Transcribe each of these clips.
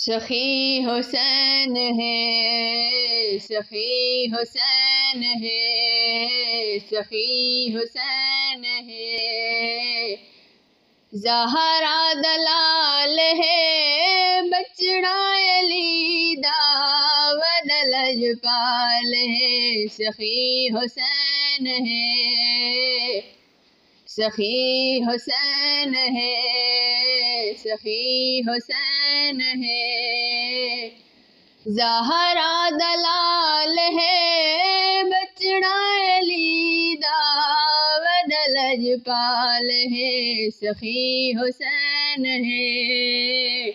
सखी हुसैन है, सखी हुसैन है, सखी हुसैन है। ज़हरा दलाल है, बचड़ा अली दावद लजपाल है। सखी हुसैन है, सखी हुसैन है, सखी हुसैन है। ज़हरा दलाल है, बचड़ा अली दावद लजपाल है। सखी हुसैन है,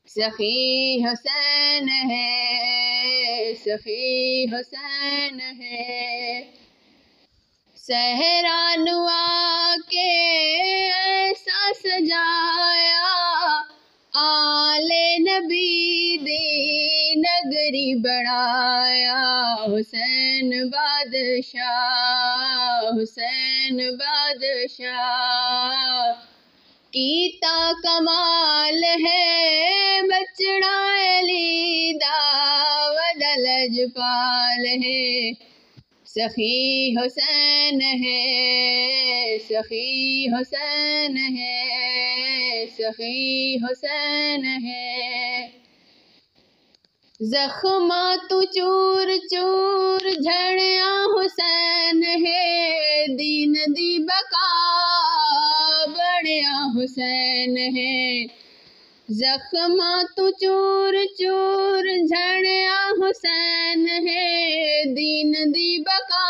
सखी हुसैन है, सखी हुसैन है। सहरानुआ के ऐसा सजाया, आले नबी दी नगरी बढ़ाया। हुसैन बादशाह, हुसैन बादशाह कीता कमाल है, बचड़ा अली दावद लजपाल है। सखी हुसैन है, सखी हुसैन है, सखी हुसैन है। जख्मा तू चूर चूर झड़िया हुसैन है, दीन दी बका बढ़िया हुसैन है। जख्मा तू चूर चूर झड़िया हुसैन है, दीन दी बका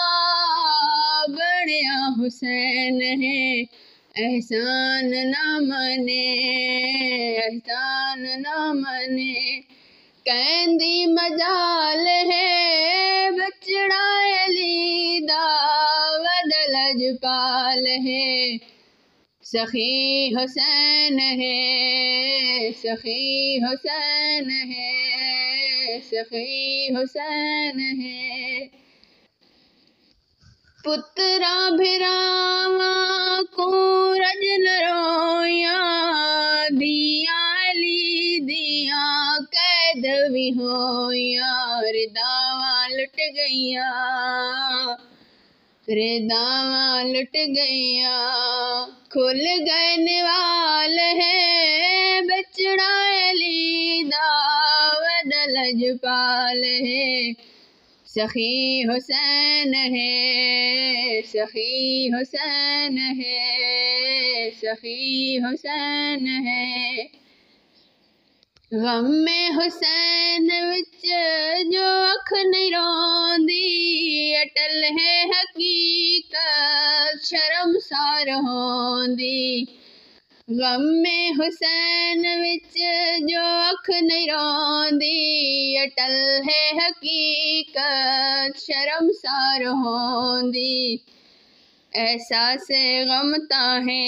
बढ़िया हुसैन है। एहसान ना मने, एहसान ना मने, कैंदी मजाल है, बचड़ा अली दावद लजपाल है। सखी हुसैन है, सखी हुसैन है, सखी हुसैन है। पुत्रा भिरावा को रज न रोया, दिया अली दिया कैद भी होया। रिदावा लुट गईया, रिदावा लुट गईया। खुल गए निवाल है, बचड़ा अली दावद लजपाल है। सखी हुसैन है, सखी हुसैन है, सखी हुसैन है। गम में हुसैन विच जो अख नहीं रोंदी, अटल है हकीकत शर्मसार होंदी। गम में हुसैन विच जो अख नहीं रोंदी, अटल है हकीकत शर्मसार होंदी। एहसास गमता है,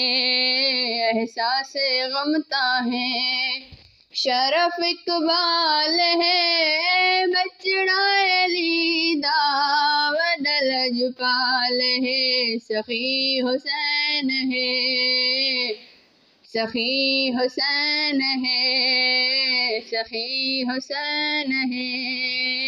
एहसास गमता है, शरफ इकबाल है, बचड़ा अली दावद लजपाल है। सखी हुसैन है, सखी हुसैन है, सखी हुसैन है।